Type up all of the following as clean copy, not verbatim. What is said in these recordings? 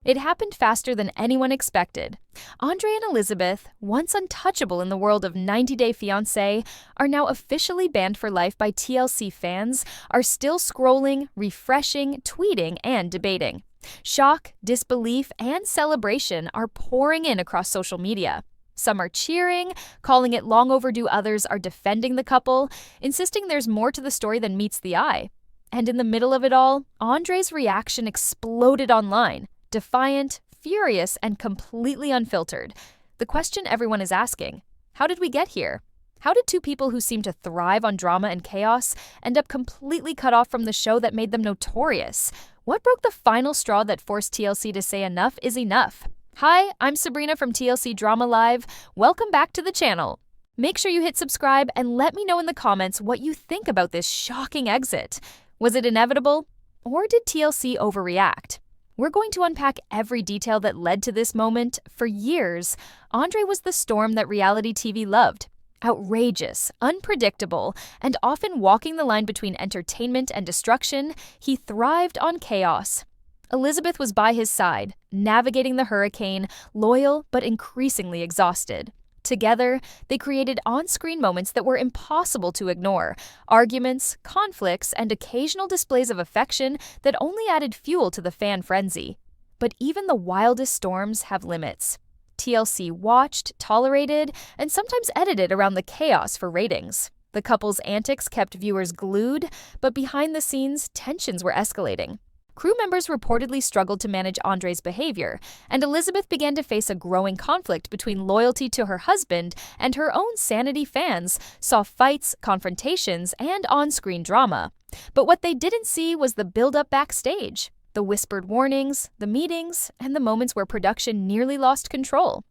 It happened faster than anyone expected. Andre and Elizabeth, once untouchable in the world of 90 Day Fiancé, are now officially banned for life by TLC fans, are still scrolling, refreshing, tweeting, and debating. Shock, disbelief, and celebration are pouring in across social media. Some are cheering, calling it long overdue. Others are defending the couple, insisting there's more to the story than meets the eye. And in the middle of it all, Andre's reaction exploded online. Defiant, furious, and completely unfiltered. The question everyone is asking: how did we get here? How did two people who seem to thrive on drama and chaos end up completely cut off from the show that made them notorious? What broke the final straw that forced TLC to say enough is enough? Hi, I'm Sabrina from TLC Drama Live. Welcome back to the channel. Make sure you hit subscribe and let me know in the comments what you think about this shocking exit. Was it inevitable? Or did TLC overreact? We're going to unpack every detail that led to this moment. For years, Andre was the storm that reality TV loved. Outrageous, unpredictable, and often walking the line between entertainment and destruction, he thrived on chaos. Elizabeth was by his side, navigating the hurricane, loyal but increasingly exhausted. Together, they created on-screen moments that were impossible to ignore, arguments, conflicts, and occasional displays of affection that only added fuel to the fan frenzy. But even the wildest storms have limits. TLC watched, tolerated, and sometimes edited around the chaos for ratings. The couple's antics kept viewers glued, but behind the scenes, tensions were escalating. Crew members reportedly struggled to manage Andre's behavior, and Elizabeth began to face a growing conflict between loyalty to her husband and her own sanity. Fans saw fights, confrontations, and on-screen drama. But what they didn't see was the build-up backstage, the whispered warnings, the meetings, and the moments where production nearly lost control.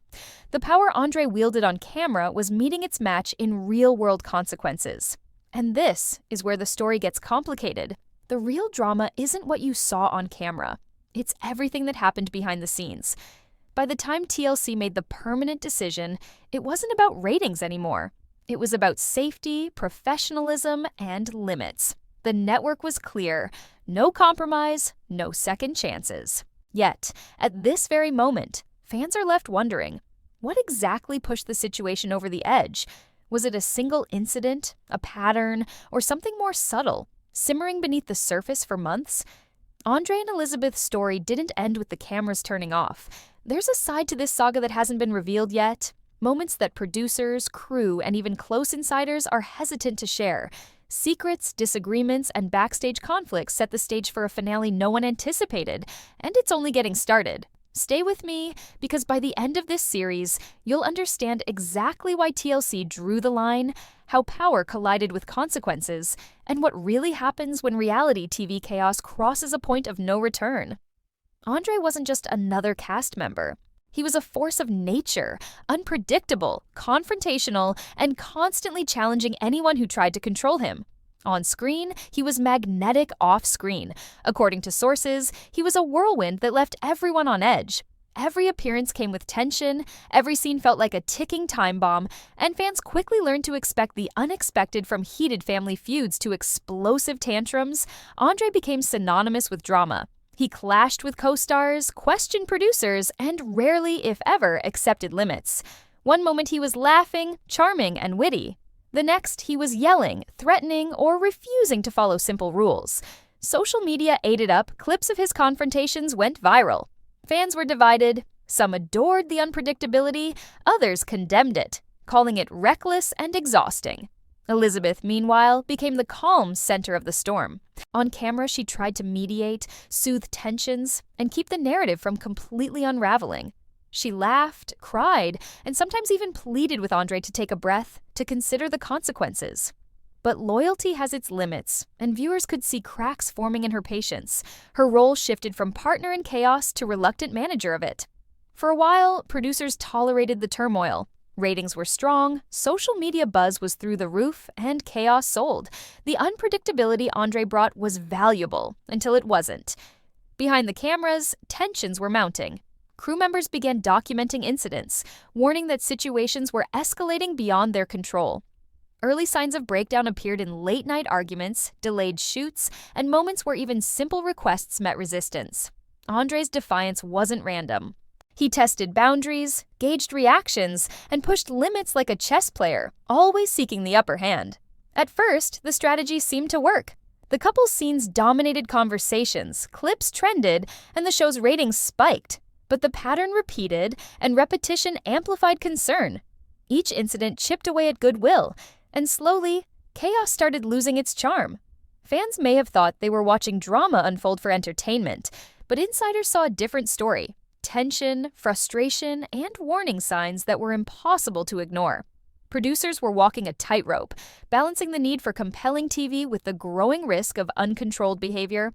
The power Andre wielded on camera was meeting its match in real-world consequences. And this is where the story gets complicated. The real drama isn't what you saw on camera. It's everything that happened behind the scenes. By the time TLC made the permanent decision, it wasn't about ratings anymore. It was about safety, professionalism, and limits. The network was clear: no compromise, no second chances. Yet, at this very moment, fans are left wondering, what exactly pushed the situation over the edge? Was it a single incident, a pattern, or something more subtle, simmering beneath the surface for months? Andre and Elizabeth's story didn't end with the cameras turning off. There's a side to this saga that hasn't been revealed yet. Moments that producers, crew, and even close insiders are hesitant to share. Secrets, disagreements, and backstage conflicts set the stage for a finale no one anticipated, and it's only getting started. Stay with me, because by the end of this series, you'll understand exactly why TLC drew the line, how power collided with consequences, and what really happens when reality TV chaos crosses a point of no return. Andre wasn't just another cast member. He was a force of nature, unpredictable, confrontational, and constantly challenging anyone who tried to control him. On screen, he was magnetic off-screen. According to sources, he was a whirlwind that left everyone on edge. Every appearance came with tension, every scene felt like a ticking time bomb, and fans quickly learned to expect the unexpected. From heated family feuds to explosive tantrums, Andre became synonymous with drama. He clashed with co-stars, questioned producers, and rarely, if ever, accepted limits. One moment he was laughing, charming, and witty. The next, he was yelling, threatening, or refusing to follow simple rules. Social media ate it up. Clips of his confrontations went viral. Fans were divided. Some adored the unpredictability, others condemned it, calling it reckless and exhausting. Elizabeth, meanwhile, became the calm center of the storm. On camera, she tried to mediate, soothe tensions, and keep the narrative from completely unraveling. She laughed, cried, and sometimes even pleaded with Andre to take a breath, to consider the consequences. But loyalty has its limits, and viewers could see cracks forming in her patience. Her role shifted from partner in chaos to reluctant manager of it. For a while, producers tolerated the turmoil. Ratings were strong, social media buzz was through the roof, and chaos sold. The unpredictability Andre brought was valuable, until it wasn't. Behind the cameras, tensions were mounting. Crew members began documenting incidents, warning that situations were escalating beyond their control. Early signs of breakdown appeared in late-night arguments, delayed shoots, and moments where even simple requests met resistance. Andre's defiance wasn't random. He tested boundaries, gauged reactions, and pushed limits like a chess player, always seeking the upper hand. At first, the strategy seemed to work. The couple's scenes dominated conversations, clips trended, and the show's ratings spiked. But the pattern repeated, and repetition amplified concern. Each incident chipped away at goodwill, and slowly, chaos started losing its charm. Fans may have thought they were watching drama unfold for entertainment, but insiders saw a different story: tension, frustration, and warning signs that were impossible to ignore. Producers were walking a tightrope, balancing the need for compelling TV with the growing risk of uncontrolled behavior.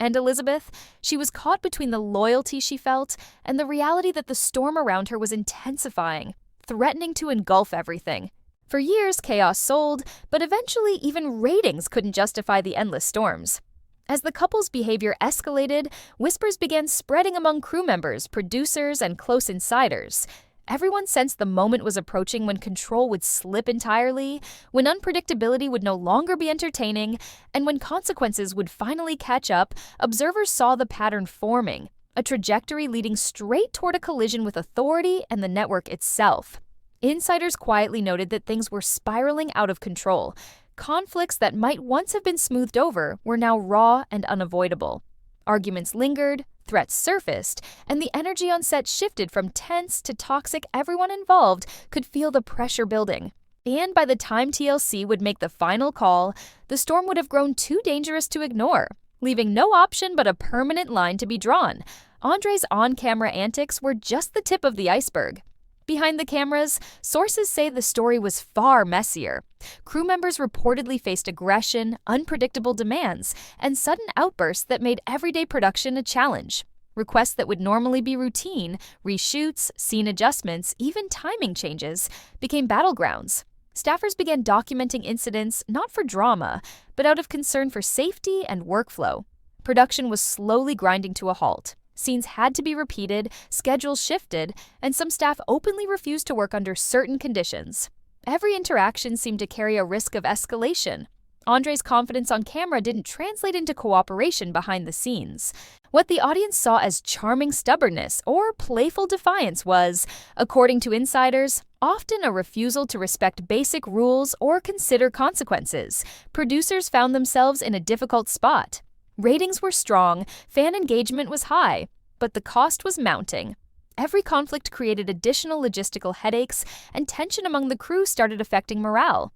And Elizabeth, she was caught between the loyalty she felt and the reality that the storm around her was intensifying, threatening to engulf everything. For years, chaos sold, but eventually even ratings couldn't justify the endless storms. As the couple's behavior escalated, whispers began spreading among crew members, producers, and close insiders. Everyone sensed the moment was approaching when control would slip entirely, when unpredictability would no longer be entertaining, and when consequences would finally catch up. Observers saw the pattern forming, a trajectory leading straight toward a collision with authority and the network itself. Insiders quietly noted that things were spiraling out of control. Conflicts that might once have been smoothed over were now raw and unavoidable. Arguments lingered, threats surfaced, and the energy on set shifted from tense to toxic. Everyone involved could feel the pressure building. And by the time TLC would make the final call, the storm would have grown too dangerous to ignore, leaving no option but a permanent line to be drawn. Andre's on-camera antics were just the tip of the iceberg. Behind the cameras, sources say the story was far messier. Crew members reportedly faced aggression, unpredictable demands, and sudden outbursts that made everyday production a challenge. Requests that would normally be routine, reshoots, scene adjustments, even timing changes, became battlegrounds. Staffers began documenting incidents not for drama, but out of concern for safety and workflow. Production was slowly grinding to a halt. Scenes had to be repeated, schedules shifted, and some staff openly refused to work under certain conditions. Every interaction seemed to carry a risk of escalation. Andre's confidence on camera didn't translate into cooperation behind the scenes. What the audience saw as charming stubbornness or playful defiance was, according to insiders, often a refusal to respect basic rules or consider consequences. Producers found themselves in a difficult spot. Ratings were strong, fan engagement was high, but the cost was mounting. Every conflict created additional logistical headaches, and tension among the crew started affecting morale.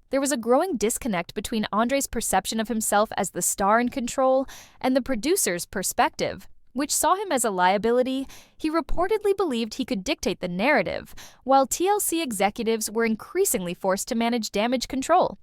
There was a growing disconnect between Andre's perception of himself as the star in control and the producer's perspective, which saw him as a liability. He reportedly believed he could dictate the narrative, while TLC executives were increasingly forced to manage damage control.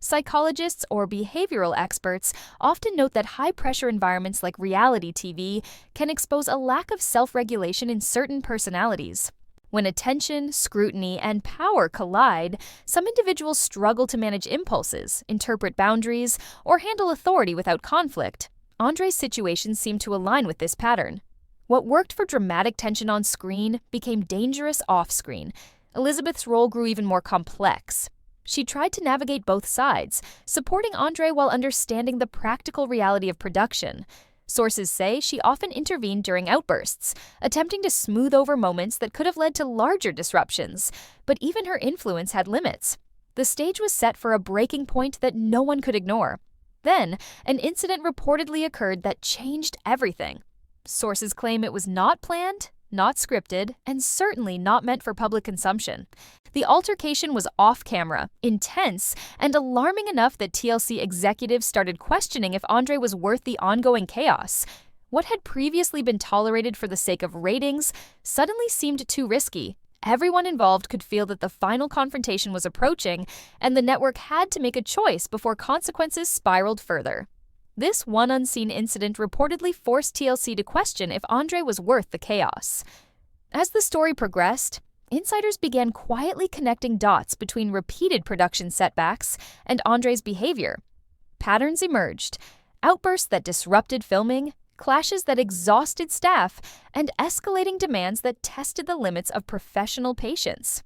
Psychologists or behavioral experts often note that high-pressure environments like reality TV can expose a lack of self-regulation in certain personalities. When attention, scrutiny, and power collide, some individuals struggle to manage impulses, interpret boundaries, or handle authority without conflict. Andre's situation seemed to align with this pattern. What worked for dramatic tension on screen became dangerous off-screen. Elizabeth's role grew even more complex. She tried to navigate both sides, supporting Andre while understanding the practical reality of production. Sources say she often intervened during outbursts, attempting to smooth over moments that could have led to larger disruptions. But even her influence had limits. The stage was set for a breaking point that no one could ignore. Then, an incident reportedly occurred that changed everything. Sources claim it was not planned, not scripted, and certainly not meant for public consumption. The altercation was off-camera, intense, and alarming enough that TLC executives started questioning if Andre was worth the ongoing chaos. What had previously been tolerated for the sake of ratings suddenly seemed too risky. Everyone involved could feel that the final confrontation was approaching, and the network had to make a choice before consequences spiraled further. This one unseen incident reportedly forced TLC to question if Andre was worth the chaos. As the story progressed, insiders began quietly connecting dots between repeated production setbacks and Andre's behavior. Patterns emerged: outbursts that disrupted filming, clashes that exhausted staff, and escalating demands that tested the limits of professional patience.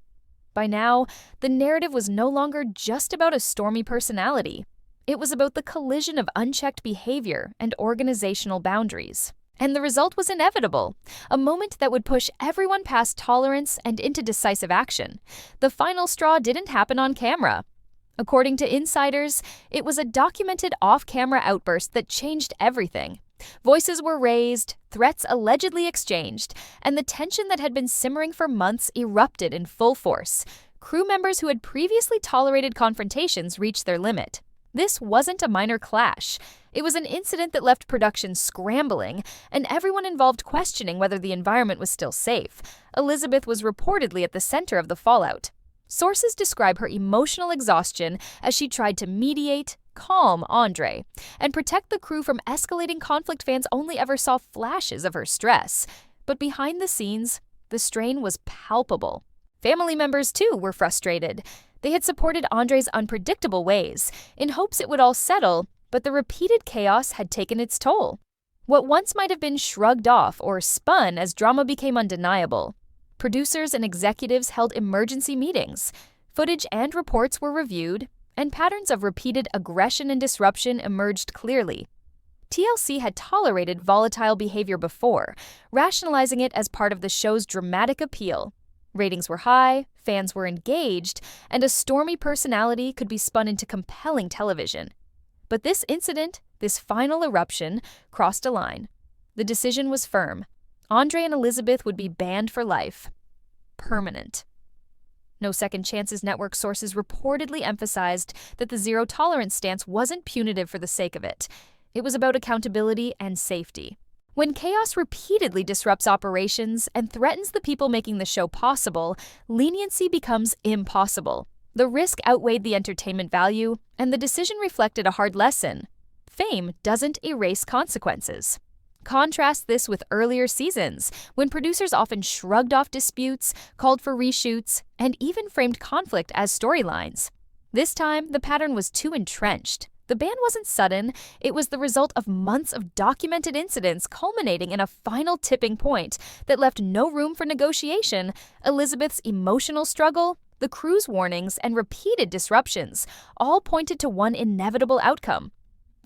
By now, the narrative was no longer just about a stormy personality. It was about the collision of unchecked behavior and organizational boundaries. And the result was inevitable, a moment that would push everyone past tolerance and into decisive action. The final straw didn't happen on camera. According to insiders, it was a documented off-camera outburst that changed everything. Voices were raised, threats allegedly exchanged, and the tension that had been simmering for months erupted in full force. Crew members who had previously tolerated confrontations reached their limit. This wasn't a minor clash. It was an incident that left production scrambling, and everyone involved questioning whether the environment was still safe. Elizabeth was reportedly at the center of the fallout. Sources describe her emotional exhaustion as she tried to mediate, calm Andre, and protect the crew from escalating conflict. Fans only ever saw flashes of her stress. But behind the scenes, the strain was palpable. Family members, too, were frustrated. They had supported Andre's unpredictable ways, in hopes it would all settle, but the repeated chaos had taken its toll. What once might have been shrugged off or spun as drama became undeniable. Producers and executives held emergency meetings. Footage and reports were reviewed, and patterns of repeated aggression and disruption emerged clearly. TLC had tolerated volatile behavior before, rationalizing it as part of the show's dramatic appeal. Ratings were high, fans were engaged, and a stormy personality could be spun into compelling television. But this incident, this final eruption, crossed a line. The decision was firm. Andre and Elizabeth would be banned for life. Permanent. No Second Chances Network sources reportedly emphasized that the zero-tolerance stance wasn't punitive for the sake of it. It was about accountability and safety. When chaos repeatedly disrupts operations and threatens the people making the show possible, leniency becomes impossible. The risk outweighed the entertainment value, and the decision reflected a hard lesson. Fame doesn't erase consequences. Contrast this with earlier seasons, when producers often shrugged off disputes, called for reshoots, and even framed conflict as storylines. This time, the pattern was too entrenched. The ban wasn't sudden, it was the result of months of documented incidents culminating in a final tipping point that left no room for negotiation. Elizabeth's emotional struggle, the crew's warnings, and repeated disruptions all pointed to one inevitable outcome.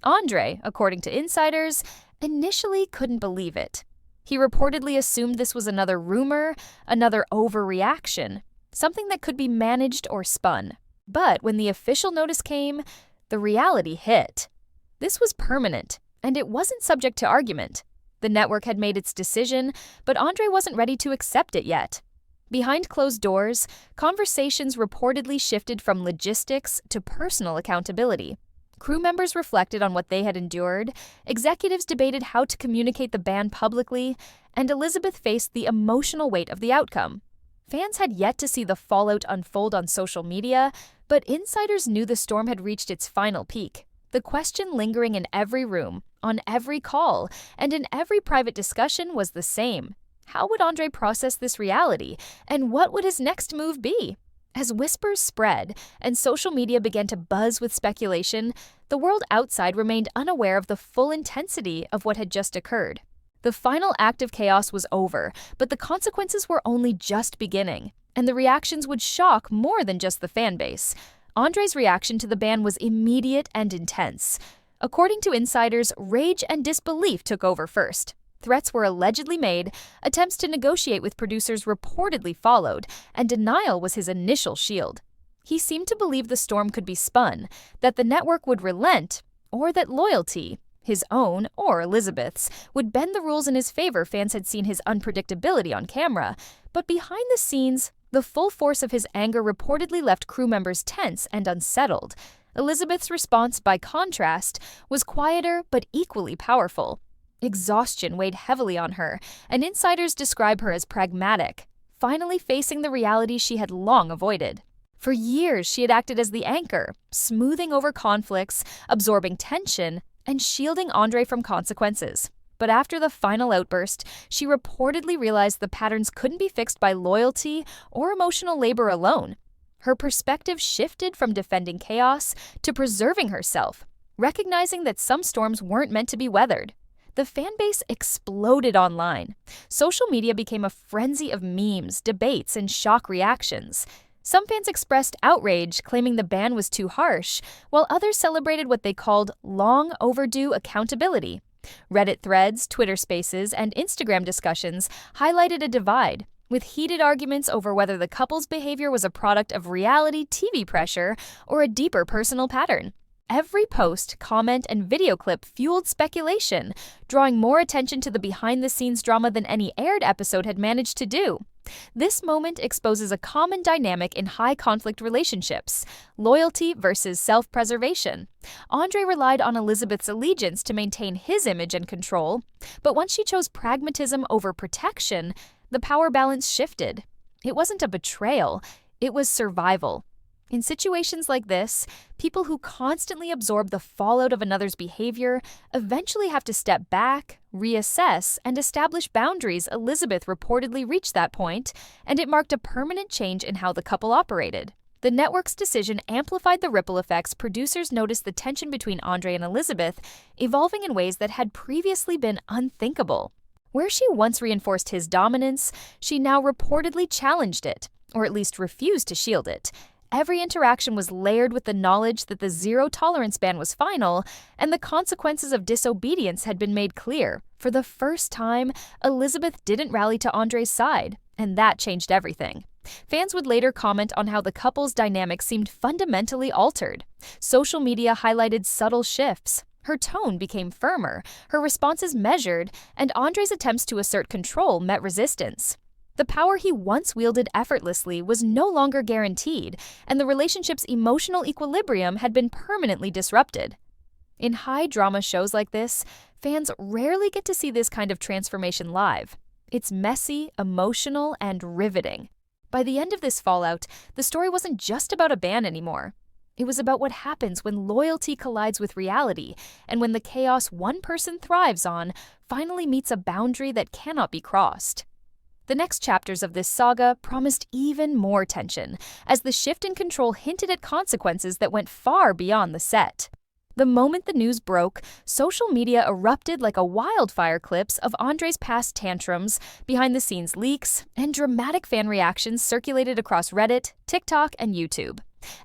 Andre, according to insiders, initially couldn't believe it. He reportedly assumed this was another rumor, another overreaction, something that could be managed or spun. But when the official notice came, the reality hit. This was permanent, and it wasn't subject to argument. The network had made its decision, but Andre wasn't ready to accept it yet. Behind closed doors, conversations reportedly shifted from logistics to personal accountability. Crew members reflected on what they had endured, executives debated how to communicate the ban publicly, and Elizabeth faced the emotional weight of the outcome. Fans had yet to see the fallout unfold on social media, but insiders knew the storm had reached its final peak. The question lingering in every room, on every call, and in every private discussion was the same. How would Andre process this reality, and what would his next move be? As whispers spread and social media began to buzz with speculation, the world outside remained unaware of the full intensity of what had just occurred. The final act of chaos was over, but the consequences were only just beginning, and the reactions would shock more than just the fan base. Andre's reaction to the ban was immediate and intense. According to insiders, rage and disbelief took over first. Threats were allegedly made, attempts to negotiate with producers reportedly followed, and denial was his initial shield. He seemed to believe the storm could be spun, that the network would relent, or that loyalty, his own or Elizabeth's, would bend the rules in his favor. Fans had seen his unpredictability on camera, but behind the scenes, the full force of his anger reportedly left crew members tense and unsettled. Elizabeth's response, by contrast, was quieter but equally powerful. Exhaustion weighed heavily on her, and insiders describe her as pragmatic, finally facing the reality she had long avoided. For years, she had acted as the anchor, smoothing over conflicts, absorbing tension, and shielding Andre from consequences. But after the final outburst, she reportedly realized the patterns couldn't be fixed by loyalty or emotional labor alone. Her perspective shifted from defending chaos to preserving herself, recognizing that some storms weren't meant to be weathered. The fan base exploded online. Social media became a frenzy of memes, debates, and shock reactions. Some fans expressed outrage, claiming the ban was too harsh, while others celebrated what they called long overdue accountability. Reddit threads, Twitter spaces, and Instagram discussions highlighted a divide, with heated arguments over whether the couple's behavior was a product of reality TV pressure or a deeper personal pattern. Every post, comment, and video clip fueled speculation, drawing more attention to the behind-the-scenes drama than any aired episode had managed to do. This moment exposes a common dynamic in high-conflict relationships: loyalty versus self-preservation. Andre relied on Elizabeth's allegiance to maintain his image and control, but once she chose pragmatism over protection, the power balance shifted. It wasn't a betrayal, it was survival. In situations like this, people who constantly absorb the fallout of another's behavior eventually have to step back, reassess, and establish boundaries. Elizabeth reportedly reached that point, and it marked a permanent change in how the couple operated. The network's decision amplified the ripple effects. Producers noticed the tension between Andre and Elizabeth evolving in ways that had previously been unthinkable. Where she once reinforced his dominance, she now reportedly challenged it, or at least refused to shield it. Every interaction was layered with the knowledge that the zero-tolerance ban was final, and the consequences of disobedience had been made clear. For the first time, Elizabeth didn't rally to Andre's side, and that changed everything. Fans would later comment on how the couple's dynamic seemed fundamentally altered. Social media highlighted subtle shifts. Her tone became firmer, her responses measured, and Andre's attempts to assert control met resistance. The power he once wielded effortlessly was no longer guaranteed, and the relationship's emotional equilibrium had been permanently disrupted. In high-drama shows like this, fans rarely get to see this kind of transformation live. It's messy, emotional, and riveting. By the end of this fallout, the story wasn't just about a ban anymore. It was about what happens when loyalty collides with reality, and when the chaos one person thrives on finally meets a boundary that cannot be crossed. The next chapters of this saga promised even more tension, as the shift in control hinted at consequences that went far beyond the set. The moment the news broke, social media erupted like a wildfire. Clips of Andre's past tantrums, behind-the-scenes leaks, and dramatic fan reactions circulated across Reddit, TikTok, and YouTube.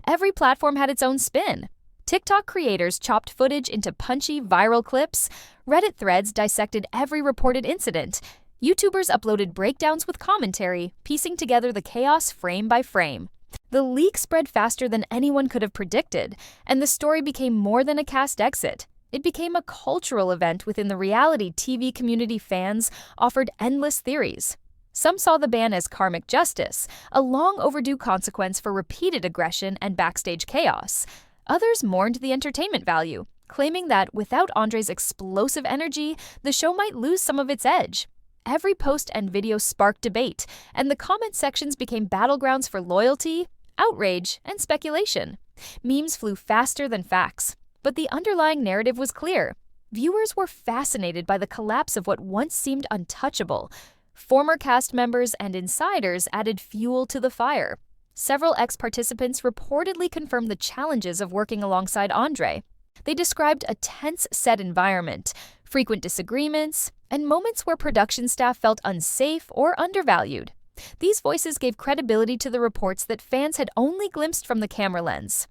Every platform had its own spin. TikTok creators chopped footage into punchy, viral clips. Reddit threads dissected every reported incident. YouTubers uploaded breakdowns with commentary, piecing together the chaos frame by frame. The leak spread faster than anyone could have predicted, and the story became more than a cast exit. It became a cultural event within the reality TV community. Fans offered endless theories. Some saw the ban as karmic justice, a long-overdue consequence for repeated aggression and backstage chaos. Others mourned the entertainment value, claiming that without Andre's explosive energy, the show might lose some of its edge. Every post and video sparked debate, and the comment sections became battlegrounds for loyalty, outrage, and speculation. Memes flew faster than facts, but the underlying narrative was clear. Viewers were fascinated by the collapse of what once seemed untouchable. Former cast members and insiders added fuel to the fire. Several ex-participants reportedly confirmed the challenges of working alongside Andre. They described a tense set environment, frequent disagreements, and moments where production staff felt unsafe or undervalued. These voices gave credibility to the reports that fans had only glimpsed from the camera lens.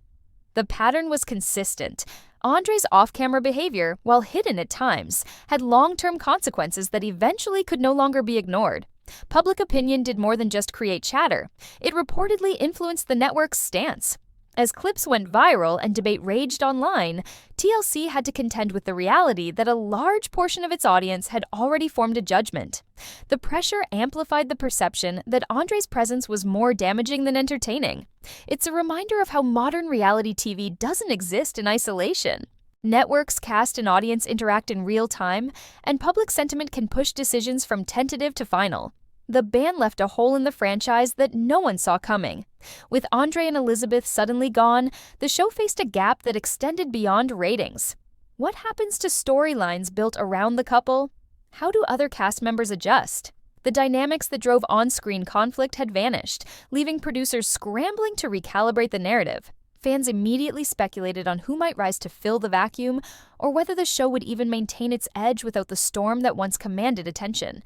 The pattern was consistent. Andre's off-camera behavior, while hidden at times, had long-term consequences that eventually could no longer be ignored. Public opinion did more than just create chatter. It reportedly influenced the network's stance. As clips went viral and debate raged online, TLC had to contend with the reality that a large portion of its audience had already formed a judgment. The pressure amplified the perception that Andre's presence was more damaging than entertaining. It's a reminder of how modern reality TV doesn't exist in isolation. Networks, cast, and audience interact in real time, and public sentiment can push decisions from tentative to final. The ban left a hole in the franchise that no one saw coming. With Andre and Elizabeth suddenly gone, the show faced a gap that extended beyond ratings. What happens to storylines built around the couple? How do other cast members adjust? The dynamics that drove on-screen conflict had vanished, leaving producers scrambling to recalibrate the narrative. Fans immediately speculated on who might rise to fill the vacuum, or whether the show would even maintain its edge without the storm that once commanded attention.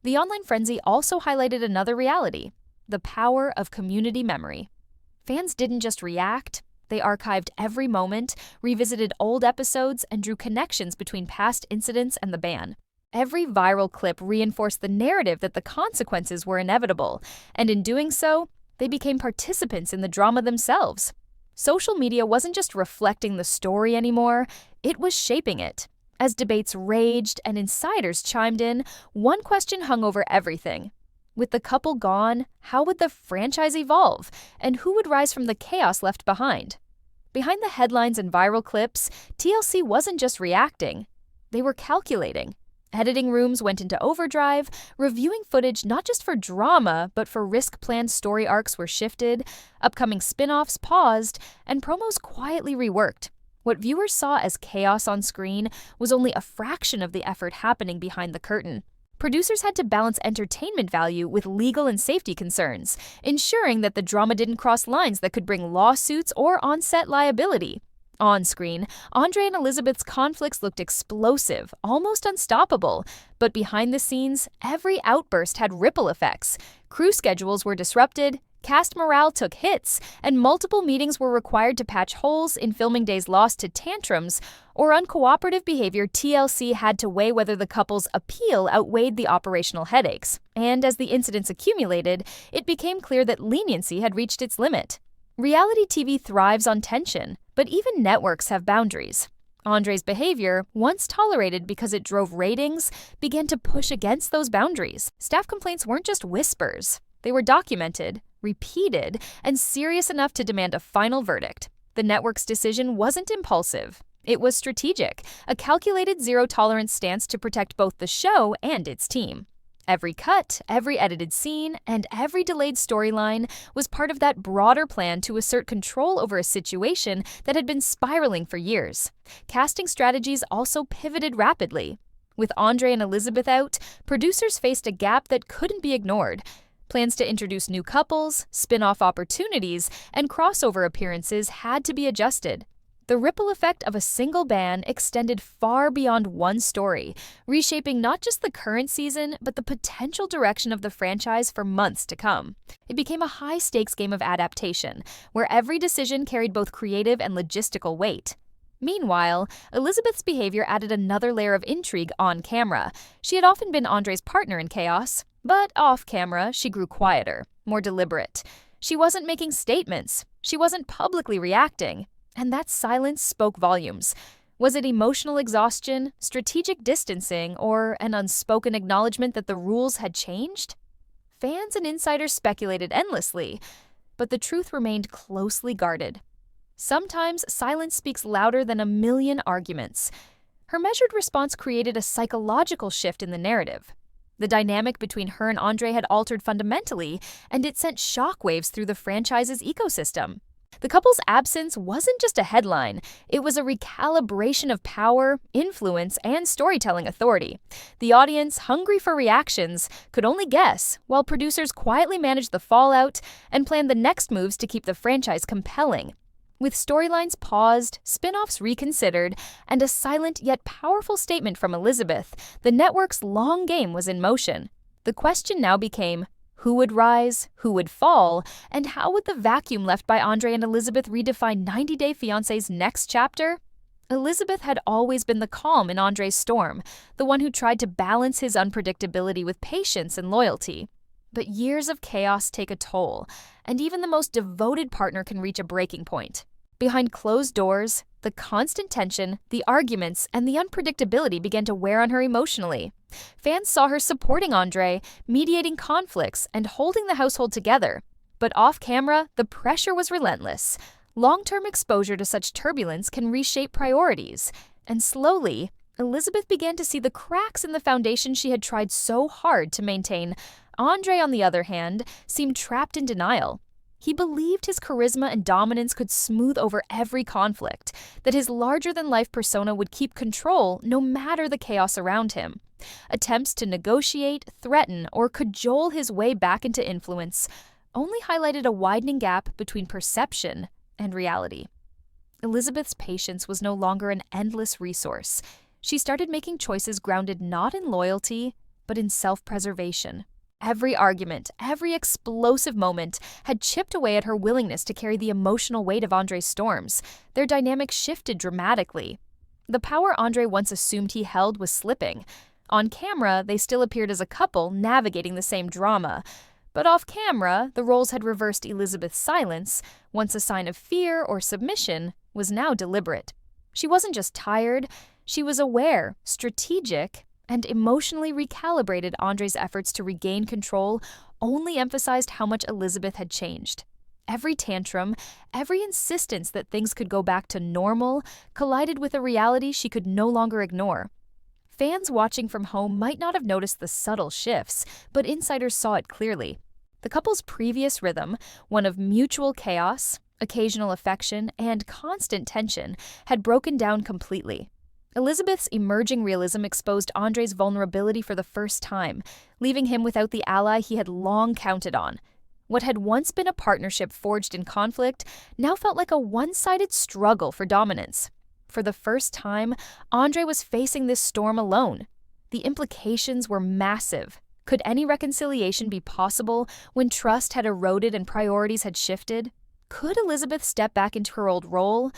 The online frenzy also highlighted another reality: the power of community memory. Fans didn't just react, They archived every moment, revisited old episodes, and drew connections between past incidents and the ban. Every viral clip reinforced the narrative that the consequences were inevitable, and in doing so, they became participants in the drama themselves. Social media wasn't just reflecting the story anymore, it was shaping it. As debates raged and insiders chimed in, one question hung over everything. With the couple gone, how would the franchise evolve, and who would rise from the chaos left behind? Behind the headlines and viral clips, TLC wasn't just reacting, they were calculating. Editing rooms went into overdrive, reviewing footage not just for drama, but for risk-planned story arcs were shifted, upcoming spin-offs paused, and promos quietly reworked. What viewers saw as chaos on screen was only a fraction of the effort happening behind the curtain. Producers had to balance entertainment value with legal and safety concerns, ensuring that the drama didn't cross lines that could bring lawsuits or on-set liability. On screen, Andre and Elizabeth's conflicts looked explosive, almost unstoppable, but behind the scenes, every outburst had ripple effects. Crew schedules were disrupted, cast morale took hits, and multiple meetings were required to patch holes in filming days lost to tantrums or uncooperative behavior. TLC had to weigh whether the couple's appeal outweighed the operational headaches. And as the incidents accumulated, it became clear that leniency had reached its limit. Reality TV thrives on tension, but even networks have boundaries. Andre's behavior, once tolerated because it drove ratings, began to push against those boundaries. Staff complaints weren't just whispers. They were documented, repeated, and serious enough to demand a final verdict. The network's decision wasn't impulsive. It was strategic, a calculated zero-tolerance stance to protect both the show and its team. Every cut, every edited scene, and every delayed storyline was part of that broader plan to assert control over a situation that had been spiraling for years. Casting strategies also pivoted rapidly. With Andre and Elizabeth out, producers faced a gap that couldn't be ignored. Plans to introduce new couples, spin-off opportunities, and crossover appearances had to be adjusted. The ripple effect of a single ban extended far beyond one story, reshaping not just the current season, but the potential direction of the franchise for months to come. It became a high-stakes game of adaptation, where every decision carried both creative and logistical weight. Meanwhile, Elizabeth's behavior added another layer of intrigue on camera. She had often been Andre's partner in chaos, but off camera, she grew quieter, more deliberate. She wasn't making statements. She wasn't publicly reacting. And that silence spoke volumes. Was it emotional exhaustion, strategic distancing, or an unspoken acknowledgement that the rules had changed? Fans and insiders speculated endlessly, but the truth remained closely guarded. Sometimes silence speaks louder than a million arguments. Her measured response created a psychological shift in the narrative. The dynamic between her and Andre had altered fundamentally, and it sent shockwaves through the franchise's ecosystem. The couple's absence wasn't just a headline, it was a recalibration of power, influence, and storytelling authority. The audience, hungry for reactions, could only guess, while producers quietly managed the fallout and planned the next moves to keep the franchise compelling. With storylines paused, spin-offs reconsidered, and a silent yet powerful statement from Elizabeth, the network's long game was in motion. The question now became, who would rise, who would fall, and how would the vacuum left by Andre and Elizabeth redefine 90 Day Fiancé's next chapter? Elizabeth had always been the calm in Andre's storm, the one who tried to balance his unpredictability with patience and loyalty. But years of chaos take a toll, and even the most devoted partner can reach a breaking point. Behind closed doors, the constant tension, the arguments, and the unpredictability began to wear on her emotionally. Fans saw her supporting Andre, mediating conflicts, and holding the household together. But off-camera, the pressure was relentless. Long-term exposure to such turbulence can reshape priorities. And slowly, Elizabeth began to see the cracks in the foundation she had tried so hard to maintain. Andre, on the other hand, seemed trapped in denial. He believed his charisma and dominance could smooth over every conflict, that his larger-than-life persona would keep control no matter the chaos around him. Attempts to negotiate, threaten, or cajole his way back into influence only highlighted a widening gap between perception and reality. Elizabeth's patience was no longer an endless resource. She started making choices grounded not in loyalty, but in self-preservation. Every argument, every explosive moment had chipped away at her willingness to carry the emotional weight of Andre's storms. Their dynamic shifted dramatically. The power Andre once assumed he held was slipping. On camera, they still appeared as a couple navigating the same drama. But off camera, the roles had reversed. Elizabeth's silence, once a sign of fear or submission, was now deliberate. She wasn't just tired, she was aware, strategic, and emotionally recalibrated. Andre's efforts to regain control only emphasized how much Elizabeth had changed. Every tantrum, every insistence that things could go back to normal, collided with a reality she could no longer ignore. Fans watching from home might not have noticed the subtle shifts, but insiders saw it clearly. The couple's previous rhythm, one of mutual chaos, occasional affection, and constant tension, had broken down completely. Elizabeth's emerging realism exposed Andre's vulnerability for the first time, leaving him without the ally he had long counted on. What had once been a partnership forged in conflict now felt like a one-sided struggle for dominance. For the first time, Andre was facing this storm alone. The implications were massive. Could any reconciliation be possible when trust had eroded and priorities had shifted? Could Elizabeth step back into her old role?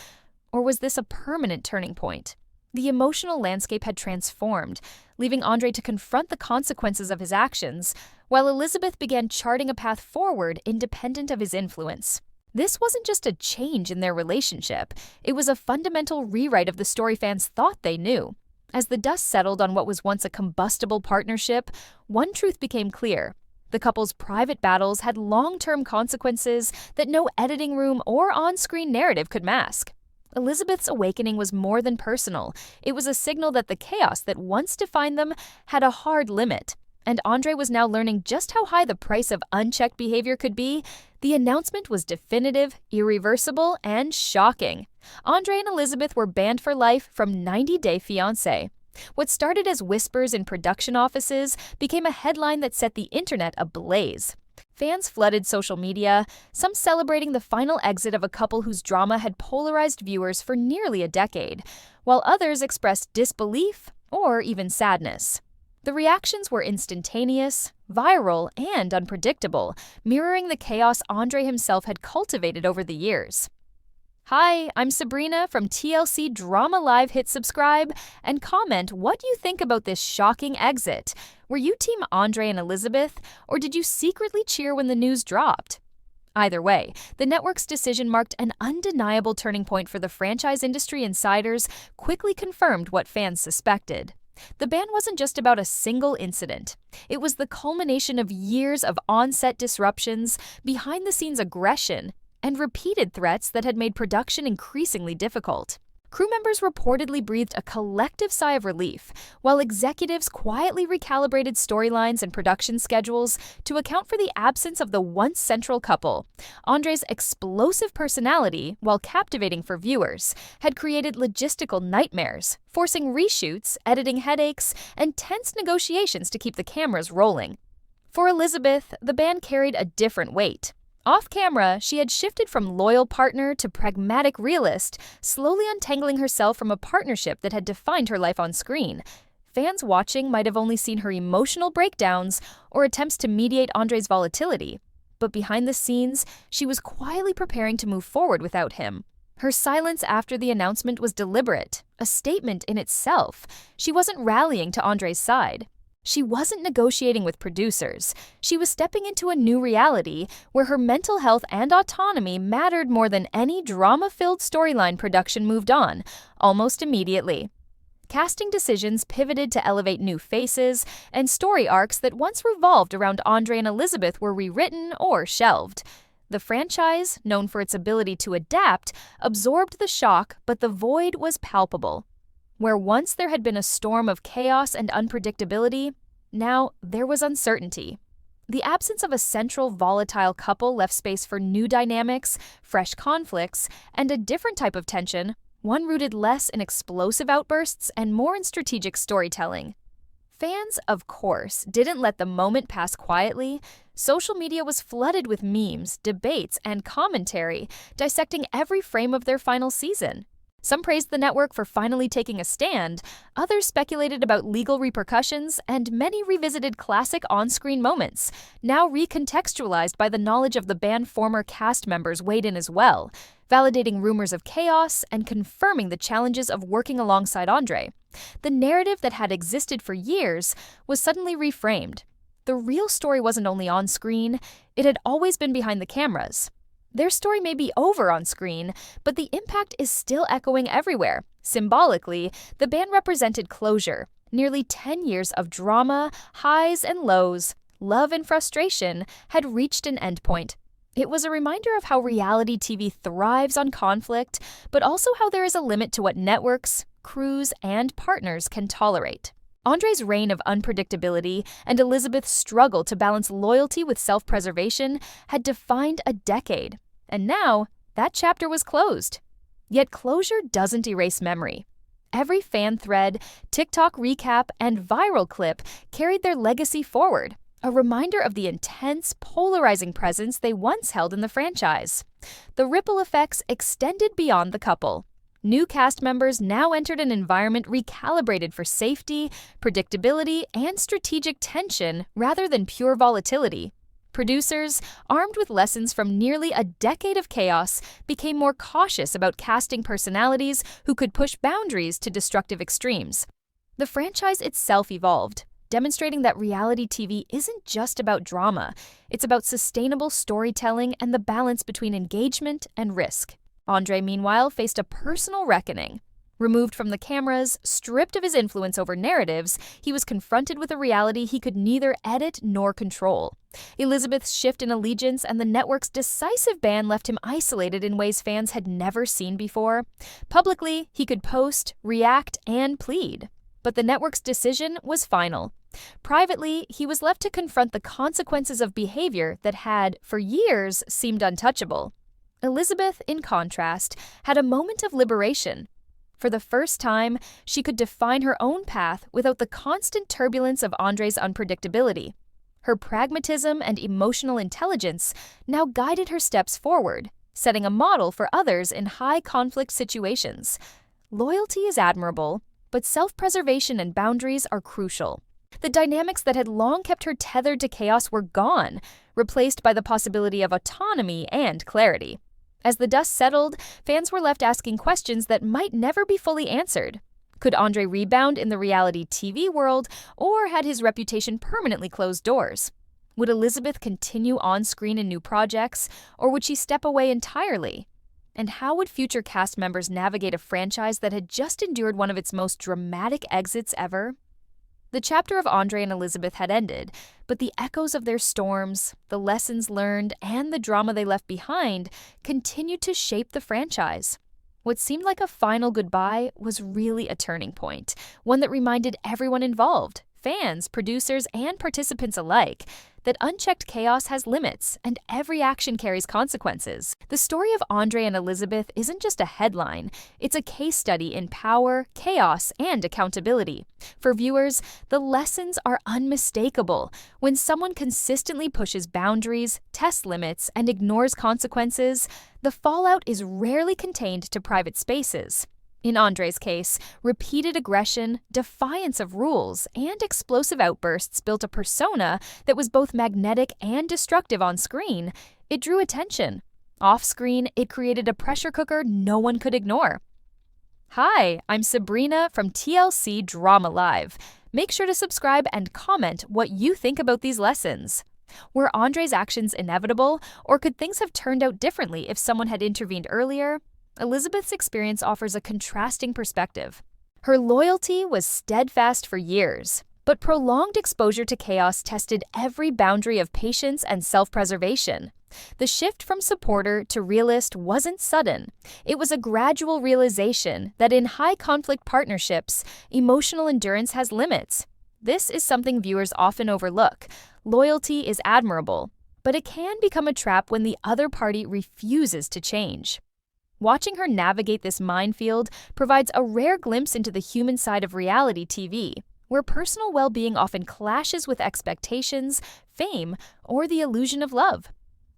Or was this a permanent turning point? The emotional landscape had transformed, leaving Andre to confront the consequences of his actions, while Elizabeth began charting a path forward independent of his influence. This wasn't just a change in their relationship, it was a fundamental rewrite of the story fans thought they knew. As the dust settled on what was once a combustible partnership, one truth became clear. The couple's private battles had long-term consequences that no editing room or on-screen narrative could mask. Elizabeth's awakening was more than personal. It was a signal that the chaos that once defined them had a hard limit. And Andre was now learning just how high the price of unchecked behavior could be. The announcement was definitive, irreversible, and shocking. Andre and Elizabeth were banned for life from 90 Day Fiancé. What started as whispers in production offices became a headline that set the internet ablaze. Fans flooded social media, some celebrating the final exit of a couple whose drama had polarized viewers for nearly a decade, while others expressed disbelief or even sadness. The reactions were instantaneous, viral, and unpredictable, mirroring the chaos Andre himself had cultivated over the years. Hi, I'm Sabrina from TLC Drama Live. Hit subscribe and comment what you think about this shocking exit. Were you Team Andre and Elizabeth, or did you secretly cheer when the news dropped? Either way, the network's decision marked an undeniable turning point for the franchise industry. Insiders quickly confirmed what fans suspected. The ban wasn't just about a single incident. It was the culmination of years of on-set disruptions, behind-the-scenes aggression, and repeated threats that had made production increasingly difficult. Crew members reportedly breathed a collective sigh of relief, while executives quietly recalibrated storylines and production schedules to account for the absence of the once central couple. Andre's explosive personality, while captivating for viewers, had created logistical nightmares, forcing reshoots, editing headaches, and tense negotiations to keep the cameras rolling. For Elizabeth, the ban carried a different weight. Off-camera, she had shifted from loyal partner to pragmatic realist, slowly untangling herself from a partnership that had defined her life on screen. Fans watching might have only seen her emotional breakdowns or attempts to mediate Andre's volatility, but behind the scenes, she was quietly preparing to move forward without him. Her silence after the announcement was deliberate, a statement in itself. She wasn't rallying to Andre's side. She wasn't negotiating with producers. She was stepping into a new reality where her mental health and autonomy mattered more than any drama-filled storyline. Production moved on, almost immediately. Casting decisions pivoted to elevate new faces, and story arcs that once revolved around Andre and Elizabeth were rewritten or shelved. The franchise, known for its ability to adapt, absorbed the shock, but the void was palpable. Where once there had been a storm of chaos and unpredictability, now there was uncertainty. The absence of a central volatile couple left space for new dynamics, fresh conflicts, and a different type of tension, one rooted less in explosive outbursts and more in strategic storytelling. Fans, of course, didn't let the moment pass quietly. Social media was flooded with memes, debates, and commentary, dissecting every frame of their final season. Some praised the network for finally taking a stand, others speculated about legal repercussions, and many revisited classic on-screen moments, now recontextualized by the knowledge of the band's former cast members weighed in as well, validating rumors of chaos and confirming the challenges of working alongside Andre. The narrative that had existed for years was suddenly reframed. The real story wasn't only on screen, it had always been behind the cameras. Their story may be over on screen, but the impact is still echoing everywhere. Symbolically, the band represented closure, nearly 10 years of drama, highs and lows, love and frustration had reached an endpoint. It was a reminder of how reality TV thrives on conflict, but also how there is a limit to what networks, crews, and partners can tolerate. Andre's reign of unpredictability and Elizabeth's struggle to balance loyalty with self-preservation had defined a decade. And now, that chapter was closed. Yet closure doesn't erase memory. Every fan thread, TikTok recap, and viral clip carried their legacy forward, a reminder of the intense, polarizing presence they once held in the franchise. The ripple effects extended beyond the couple. New cast members now entered an environment recalibrated for safety, predictability, and strategic tension rather than pure volatility. Producers, armed with lessons from nearly a decade of chaos, became more cautious about casting personalities who could push boundaries to destructive extremes. The franchise itself evolved, demonstrating that reality TV isn't just about drama, it's about sustainable storytelling and the balance between engagement and risk. Andre, meanwhile, faced a personal reckoning. Removed from the cameras, stripped of his influence over narratives, he was confronted with a reality he could neither edit nor control. Elizabeth's shift in allegiance and the network's decisive ban left him isolated in ways fans had never seen before. Publicly, he could post, react, and plead. But the network's decision was final. Privately, he was left to confront the consequences of behavior that had, for years, seemed untouchable. Elizabeth, in contrast, had a moment of liberation. For the first time, she could define her own path without the constant turbulence of Andre's unpredictability. Her pragmatism and emotional intelligence now guided her steps forward, setting a model for others in high-conflict situations. Loyalty is admirable, but self-preservation and boundaries are crucial. The dynamics that had long kept her tethered to chaos were gone, replaced by the possibility of autonomy and clarity. As the dust settled, fans were left asking questions that might never be fully answered. Could Andre rebound in the reality TV world, or had his reputation permanently closed doors? Would Elizabeth continue on screen in new projects, or would she step away entirely? And how would future cast members navigate a franchise that had just endured one of its most dramatic exits ever? The chapter of Andre and Elizabeth had ended, but the echoes of their storms, the lessons learned, and the drama they left behind continued to shape the franchise. What seemed like a final goodbye was really a turning point, one that reminded everyone involved, fans, producers, and participants alike, that unchecked chaos has limits and every action carries consequences. The story of Andre and Elizabeth isn't just a headline, it's a case study in power, chaos, and accountability. For viewers, the lessons are unmistakable. When someone consistently pushes boundaries, tests limits, and ignores consequences, the fallout is rarely contained to private spaces. In Andre's case, repeated aggression, defiance of rules, and explosive outbursts built a persona that was both magnetic and destructive on screen. It drew attention. Off-screen, it created a pressure cooker no one could ignore. Hi, I'm Sabrina from TLC Drama Live. Make sure to subscribe and comment what you think about these lessons. Were Andre's actions inevitable, or could things have turned out differently if someone had intervened earlier? Elizabeth's experience offers a contrasting perspective. Her loyalty was steadfast for years, but prolonged exposure to chaos tested every boundary of patience and self-preservation. The shift from supporter to realist wasn't sudden. It was a gradual realization that in high-conflict partnerships, emotional endurance has limits. This is something viewers often overlook. Loyalty is admirable, but it can become a trap when the other party refuses to change. Watching her navigate this minefield provides a rare glimpse into the human side of reality TV, where personal well-being often clashes with expectations, fame, or the illusion of love.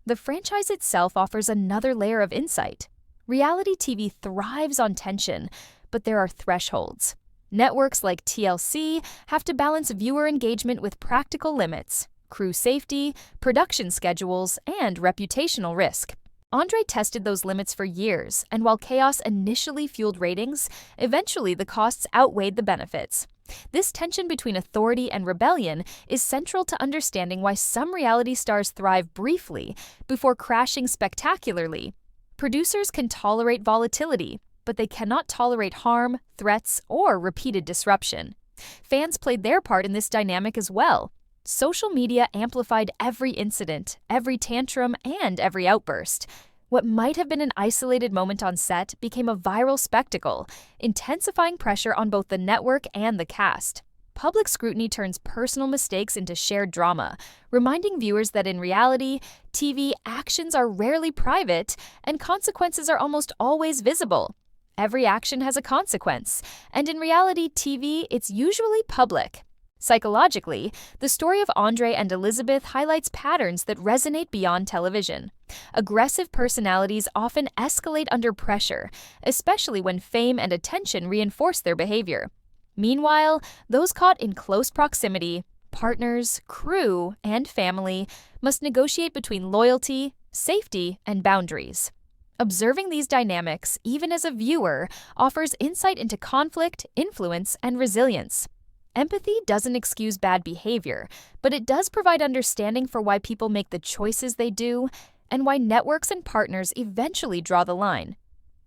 The franchise itself offers another layer of insight. Reality TV thrives on tension, but there are thresholds. Networks like TLC have to balance viewer engagement with practical limits, crew safety, production schedules, and reputational risk. Andre tested those limits for years, and while chaos initially fueled ratings, eventually the costs outweighed the benefits. This tension between authority and rebellion is central to understanding why some reality stars thrive briefly before crashing spectacularly. Producers can tolerate volatility, but they cannot tolerate harm, threats, or repeated disruption. Fans played their part in this dynamic as well. Social media amplified every incident, every tantrum, and every outburst. What might have been an isolated moment on set became a viral spectacle, intensifying pressure on both the network and the cast. Public scrutiny turns personal mistakes into shared drama, reminding viewers that in reality, TV actions are rarely private and consequences are almost always visible. Every action has a consequence, and in reality TV, it's usually public. Psychologically, the story of Andre and Elizabeth highlights patterns that resonate beyond television. Aggressive personalities often escalate under pressure, especially when fame and attention reinforce their behavior. Meanwhile, those caught in close proximity, partners, crew, and family, must negotiate between loyalty, safety, and boundaries. Observing these dynamics, even as a viewer, offers insight into conflict, influence, and resilience. Empathy doesn't excuse bad behavior, but it does provide understanding for why people make the choices they do and why networks and partners eventually draw the line.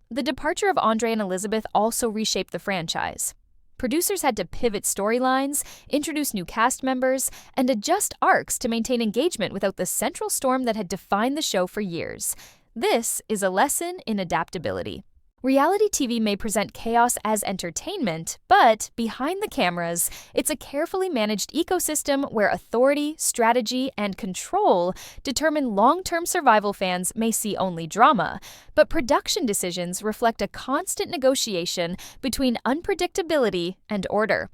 The departure of Andre and Elizabeth also reshaped the franchise. Producers had to pivot storylines, introduce new cast members, and adjust arcs to maintain engagement without the central storm that had defined the show for years. This is a lesson in adaptability. Reality TV may present chaos as entertainment, but behind the cameras, it's a carefully managed ecosystem where authority, strategy, and control determine long-term survival. Fans may see only drama, but production decisions reflect a constant negotiation between unpredictability and order.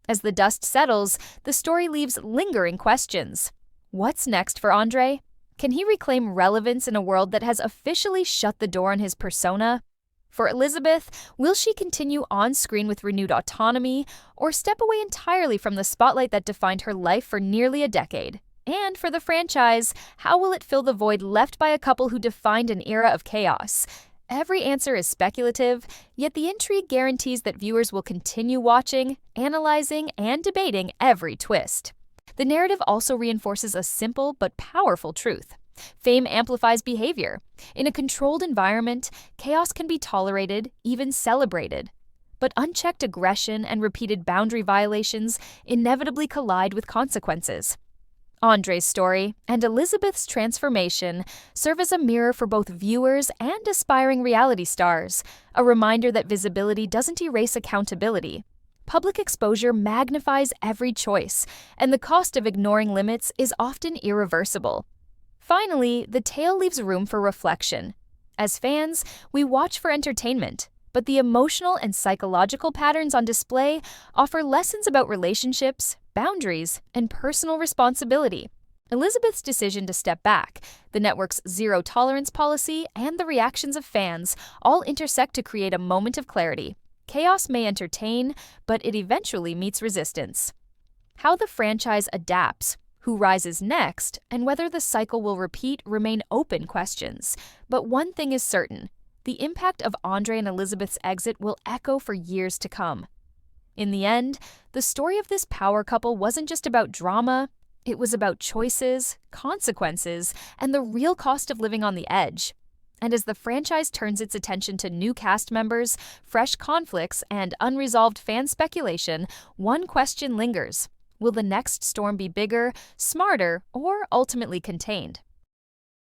As the dust settles, the story leaves lingering questions. What's next for Andre? Can he reclaim relevance in a world that has officially shut the door on his persona? For Elizabeth, will she continue on screen with renewed autonomy or step away entirely from the spotlight that defined her life for nearly a decade? And for the franchise, how will it fill the void left by a couple who defined an era of chaos? Every answer is speculative, yet the intrigue guarantees that viewers will continue watching, analyzing, and debating every twist. The narrative also reinforces a simple but powerful truth. Fame amplifies behavior. In a controlled environment, chaos can be tolerated, even celebrated. But unchecked aggression and repeated boundary violations inevitably collide with consequences. Andre's story and Elizabeth's transformation serve as a mirror for both viewers and aspiring reality stars, a reminder that visibility doesn't erase accountability. Public exposure magnifies every choice, and the cost of ignoring limits is often irreversible. Finally, the tale leaves room for reflection. As fans, we watch for entertainment, but the emotional and psychological patterns on display offer lessons about relationships, boundaries, and personal responsibility. Elizabeth's decision to step back, the network's zero-tolerance policy, and the reactions of fans all intersect to create a moment of clarity. Chaos may entertain, but it eventually meets resistance. How the franchise adapts, who rises next, and whether the cycle will repeat remain open questions. But one thing is certain: the impact of Andre and Elizabeth's exit will echo for years to come. In the end, the story of this power couple wasn't just about drama, it was about choices, consequences, and the real cost of living on the edge. And as the franchise turns its attention to new cast members, fresh conflicts, and unresolved fan speculation, one question lingers. Will the next storm be bigger, smarter, or ultimately contained?